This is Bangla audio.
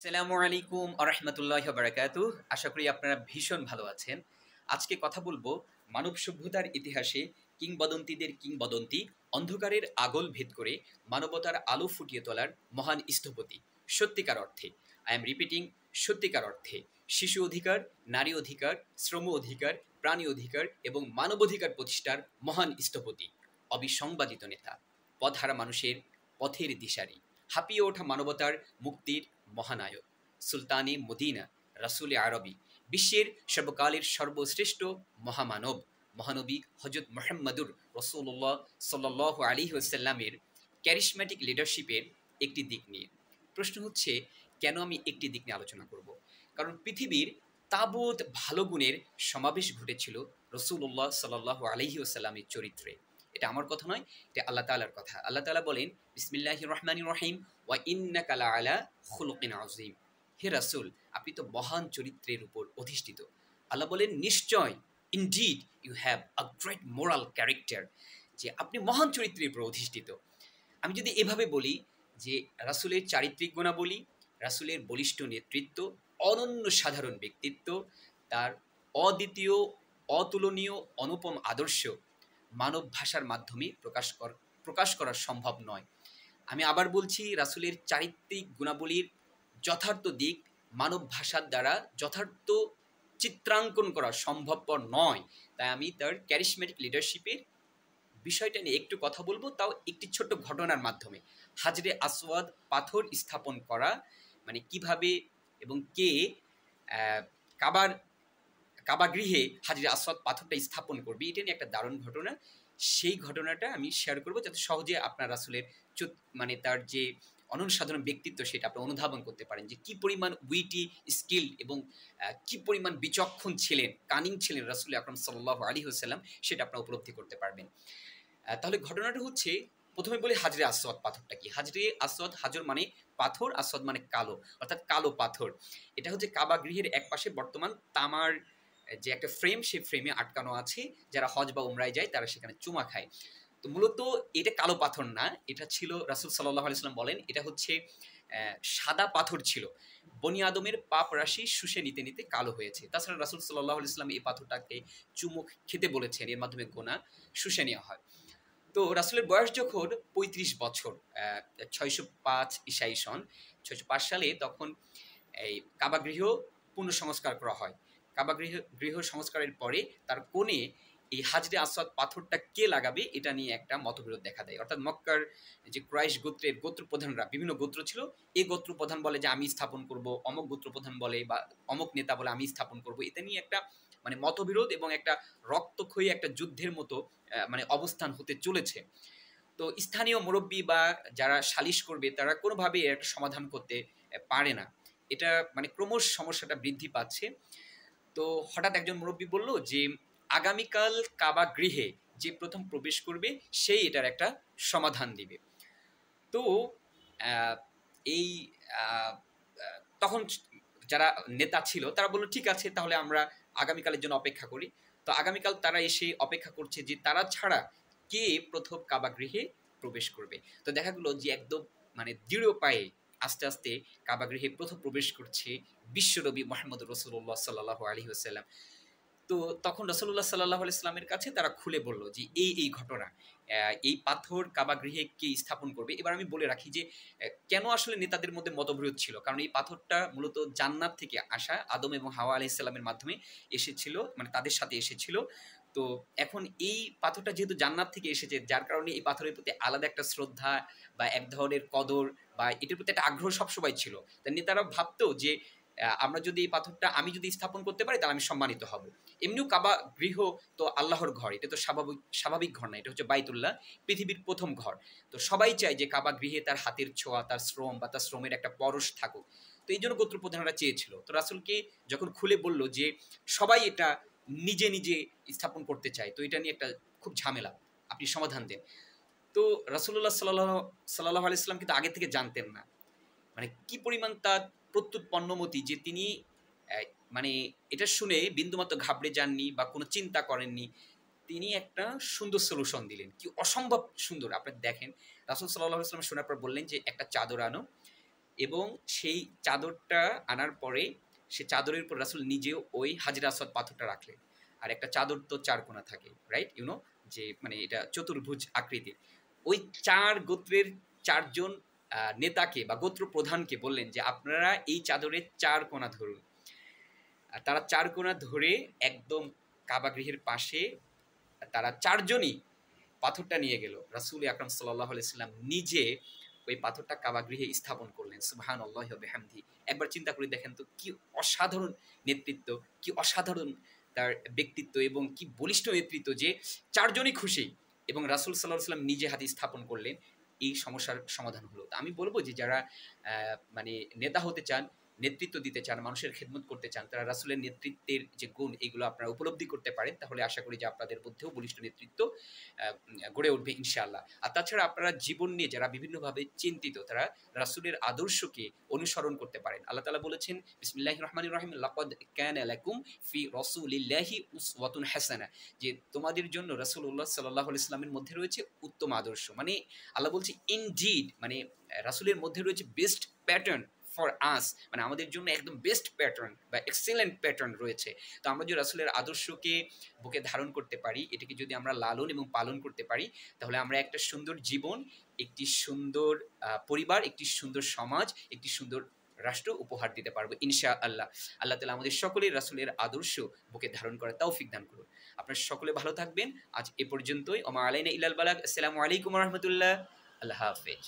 আসসালামু আলাইকুম আরহামতুল্লাহ বারাকাতুহ। আশা করি আপনারা ভীষণ ভালো আছেন। আজকে কথা বলবো মানব সভ্যতার ইতিহাসে কিংবদন্তিদের কিংবদন্তি, অন্ধকারের আগল ভেদ করে মানবতার আলো ফুটিয়ে তোলার মহান স্থপতি। সত্যিকার অর্থে, আই এম রিপিটিং, সত্যিকার অর্থে শিশু অধিকার, নারী অধিকার, শ্রম অধিকার, প্রাণী অধিকার এবং মানবাধিকার প্রতিষ্ঠার মহান স্থপতি, অবিসংবাদিত নেতা, পথহারা মানুষের পথের দিশারি, হাঁপিয়ে ওঠা মানবতার মুক্তির মহানায়ক, সুলতানে মদিনা, রাসূলে আরবি, বিশ্বের সর্বকালের সর্বশ্রেষ্ঠ মহামানব, মহানবী হজরত মুহাম্মদুর রাসূলুল্লাহ সাল্লাল্লাহু আলাইহি ওয়াসাল্লামের ক্যারিশম্যাটিক লিডারশিপের একটি দিক নিয়ে। প্রশ্ন হচ্ছে, কেন আমি একটি দিক নিয়ে আলোচনা করব? কারণ পৃথিবীর তাবৎ ভালো গুণের সমাবেশ ঘটেছিল রাসূলুল্লাহ সাল্লাল্লাহু আলাইহি ওয়াসাল্লামের চরিত্রে। এটা আমার কথা নয়, এটা আল্লাহ তাআলার কথা। আল্লাহ তাআলা বলেন, বিসমিল্লাহির রহমানির রহিম, ওয়া ইন্নাকা লাআলা খুলুকিন আযীম। হে রাসূল, আপনি তো মহান চরিত্রের উপর অধিষ্ঠিত। আল্লাহ বলেন, নিশ্চয়, indeed you have a great moral character, যে আপনি মহান চরিত্রের উপর অধিষ্ঠিত। আমি যদি এভাবে বলি যে রাসূলের চারিত্রিক গুণাবলী, রাসূলের বলিষ্ঠ নেতৃত্ব, অনন্য সাধারণ ব্যক্তিত্ব, তার অদ্বিতীয়, অতুলনীয়, অনুপম আদর্শ মানব ভাষার মাধ্যমে প্রকাশ করা সম্ভব নয়। আমি আবার বলছি, রাসূলের চারিত্রিক গুণাবলীর যথার্থ দিক মানব ভাষার দ্বারা যথার্থ চিত্রাঙ্কন করা সম্ভবপর নয়। তাই আমি তার ক্যারিশম্যাটিক লিডারশিপের বিষয়টা নিয়ে একটু কথা বলবো, তাও একটি ছোট্ট ঘটনার মাধ্যমে। হাজরে আসওয়াদ পাথর স্থাপন করা, মানে কিভাবে এবং কে কাবার কাবাগৃহে হাজরে আসওয়াদ পাথরটা স্থাপন করবে, এটা নিয়ে একটা দারুণ ঘটনা। সেই ঘটনাটা আমি শেয়ার করব, যাতে সহজে আপনার রাসূলের মানে তার যে অনসাধারণ ব্যক্তিত্ব সেটা আপনি অনুধাবন করতে পারেন, যে কি পরিমাণ উইটি, স্কিল এবং কি পরিমাণ বিচক্ষণ ছিলেন, কানিং ছিলেন রাসূল আকরাম সাল্লাল্লাহু আলাইহি ওয়াসাল্লাম, সেটা আপনারা উপলব্ধি করতে পারবেন। তাহলে ঘটনাটা হচ্ছে, প্রথমে বলি হাজরে আসওয়াদ পাথরটা কি। হাজরে আসওয়াদ, হাজর মানে পাথর, আসওয়াদ মানে কালো, অর্থাৎ কালো পাথর। এটা হচ্ছে কাবা গৃহের এক পাশে বর্তমান তামার যে একটা ফ্রেম, সেই ফ্রেমে আটকানো আছে। যারা হজ বা উমরায় যায় তারা সেখানে চুমা খায়। তো মূলত এটা কালো পাথর না, এটা ছিল, রাসূল সাল্লাল্লাহু আলাইহি ওয়াসাল্লাম বলেন, এটা হচ্ছে সাদা পাথর ছিল। বনি আদমের পাপ রাশি শুষে নিতে নিতে কালো হয়েছে। তাছাড়া রাসূল সাল্লাল্লাহু আলাইহি ওয়াসাল্লাম এই পাথরটাকে চুমো খেতে বলেছেন, এর মাধ্যমে গুনাহ শুষে নেওয়া হয়। তো রাসূলের বয়স যখন ৩৫ বছর, ৬০৫ ঈসাই সন, ৬০৫ সালে, তখন এই কাবা গৃহ পুনঃসংস্কার করা হয়। কাবা গৃহ সংস্কারের পরে তার কোণে এই হাজরে আসওয়াদ পাথরটা কে লাগাবে, এটা নিয়ে একটা মতবিরোধ দেখা দেয়। অর্থাৎ মক্কার যে কুরাইশ গোত্রের গোত্রপ্রধানরা, বিভিন্ন গোত্র ছিল, এই গোত্রপ্রধান বলে যে আমি স্থাপন করব, অমুক গোত্রপ্রধান বলে বা অমুক নেতা বলে আমি স্থাপন করব। এটা নিয়ে একটা মানে মতবিরোধ এবং একটা রক্তক্ষয়ী একটা যুদ্ধের মতো মানে অবস্থান হতে চলেছে। তো স্থানীয় মুরব্বী বা যারা সালিশ করবে, তারা কোনোভাবে এর একটা সমাধান করতে পারে না। এটা মানে ক্রমশ সমস্যাটা বৃদ্ধি পাচ্ছে। তো হঠাৎ একজন মুরব্বী বলল যে আগামীকাল কাবা গৃহে যে প্রথম প্রবেশ করবে সেই এটার একটা সমাধান দিবে। তো আহ, এই আহ, আহ, তখন যারা নেতা ছিল তারা বলল, ঠিক আছে, তাহলে আমরা আগামীকালের জন্য অপেক্ষা করি। তো আগামীকাল তারা এসে অপেক্ষা করছে যে তারা ছাড়া কে প্রথম কাবা গৃহে প্রবেশ করবে। তো দেখা গেল যে একদম মানে দৃঢ় পায়ে আস্তে আস্তে কাবা গৃহে প্রথম প্রবেশ করছে বিশ্বনবী মুহাম্মদ রাসূলুল্লাহ সাল্লাল্লাহু আলাইহি ওয়াসাল্লাম। তো তখন রাসূলুল্লাহ সাল্লাল্লাহু আলাইহি ওয়াসাল্লামের কাছে তারা খুলে বলল যে এই ঘটনা, এই পাথর কাবা গৃহে কে স্থাপন করবে। এবার আমি বলে রাখি যে কেন আসলে নেতাদের মধ্যে মতবিরোধ ছিল, কারণ এই পাথরটা মূলত জান্নাত থেকে আসা, আদম এবং হাওয়া আলাইহিস সালামের মাধ্যমে এসেছিল, মানে তাদের সাথে এসেছিল। তো এখন এই পাথরটা যেহেতু জান্নাত থেকে এসেছে, যার কারণে এই পাথরের প্রতি আলাদা একটা শ্রদ্ধা বা এক ধরনের কদর বা এটার প্রতি একটা আগ্রহ সবসময় ছিল। তাই নেতারা ভাবতো যে আমরা যদি এই পাথরটা আমি যদি স্থাপন করতে পারি তাহলে আমি সম্মানিত হব। এমনিও কাবা গৃহ তো আল্লাহর ঘর, এটা তো স্বাভাবিক ঘর না, এটা হচ্ছে বাইতুল্লাহ, পৃথিবীর প্রথম ঘর। তো সবাই চায় যে কাবা গৃহে তার হাতের ছোঁয়া, তার শ্রম বা তার শ্রমের একটা পরশ থাকুক। তো এই জন্য গোত্রপ্রধানরা চেয়েছিল। তো রাসূলকে যখন খুলে বলল যে সবাই এটা নিজে নিজে স্থাপন করতে চায়, তো এটা নিয়ে একটা খুব ঝামেলা, আপনি সমাধান দেন। তো রাসূলুল্লাহ সাল্লাল্লাহু আলাইহি ওয়াসাল্লাম কিন্তু আগে থেকে জানতেন না মানে কি পরিমাণ তার প্রত্যুত পণ্যমতি, যে তিনি মানে এটা শুনে বিন্দুমাত্র ঘাবড়ে যাননি বা কোনো চিন্তা করেননি। তিনি একটা সুন্দর সলিউশন দিলেন, কি অসম্ভব সুন্দর। আপনি দেখেন, রাসূল সাল্লাল্লাহু আলাইহি ওয়াসাল্লাম শোনার পর বললেন যে একটা চাদর আনো, এবং সেই চাদরটা আনার পরে সে চাদরের উপর রাসূল নিজেও ওই হাজরে আসওয়াদ পাথরটা রাখলেন। আর একটা চাদর তো ৪ কোণা থাকে, রাইট? যে মানে এটা চতুর্ভুজ আকৃতির। ওই ৪ গোত্রের ৪ জন নেতাকে বা গোত্র প্রধানকে বললেন যে, "আপনারা এই চাদরের ৪ কোণা ধরুন।" আর তারা ৪ কোণা ধরে একদম কাবা গৃহের পাশে তারা ৪ জনই পাথরটা নিয়ে গেল। রাসূল আকরাম সাল্লাল্লাহু আলাইহি সাল্লাম নিজে ওই পাথরটা কাবা গৃহে স্থাপন করলেন। সুবহানাল্লাহি ওয়া বিহামদিহি। একবার চিন্তা করে দেখেন তো কি অসাধারণ নেতৃত্ব, কি অসাধারণ তার ব্যক্তিত্ব এবং কি বলিষ্ঠ নেতৃত্ব যে ৪ জনই খুশি এবং রাসূল সাল্লাল্লাহু আলাইহি সাল্লাম নিজে হাতে স্থাপন করলেন। এই সমস্যার সমাধান হলো। তো আমি বলব যে যারা মানে নেতা হতে চান, নেতৃত্ব দিতে চান, মানুষের খেদমত করতে চান, তারা রাসূলের নেতৃত্বের যে গুণ এগুলো আপনারা উপলব্ধি করতে পারেন। তাহলে আশা করি যে আপনাদের মধ্যেও বলিষ্ঠ নেতৃত্ব গড়ে উঠবে ইনশাআল্লাহ। আর তাছাড়া আপনারা জীবন নিয়ে যারা বিভিন্নভাবে চিন্তিত, তারা রাসূলের আদর্শকে অনুসরণ করতে পারেন। আল্লাহ তাআলা বলেছেন, বিসমিল্লাহির রহমানির রহিম, লাকাদ কানা লাকুম ফি রাসূলিল্লাহি উসওয়াতুন হাসানাহ, যে তোমাদের জন্য রাসূলুল্লাহ সাল্লাল্লাহু আলাইহি ওয়াসাল্লামের মধ্যে রয়েছে উত্তম আদর্শ। মানে আল্লাহ বলছে ইনডিড, মানে রাসূলের মধ্যে রয়েছে বেস্ট প্যাটার্ন ফর আস, মানে আমাদের জন্য একদম বেস্ট প্যাটার্ন বা এক্সেলেন্ট প্যাটার্ন রয়েছে। তো আমরা যদি রাসূলের আদর্শকে বুকে ধারণ করতে পারি, এটাকে যদি আমরা লালন এবং পালন করতে পারি, তাহলে আমরা একটা সুন্দর জীবন, একটি সুন্দর পরিবার, একটি সুন্দর সমাজ, একটি সুন্দর রাষ্ট্র উপহার দিতে পারবো ইনশাআল্লাহ। আল্লাহ তাআলা আমাদের সকলেই রাসূলের আদর্শ বুকে ধারণ করার তৌফিক দান করুন। আপনারা সকলে ভালো থাকবেন। আজ এ পর্যন্তই। ওমা আলাইনা ইল্লাল বালাগ। আসসালামু আলাইকুম ওয়া রাহমাতুল্লাহ। আল্লাহ হাফেজ।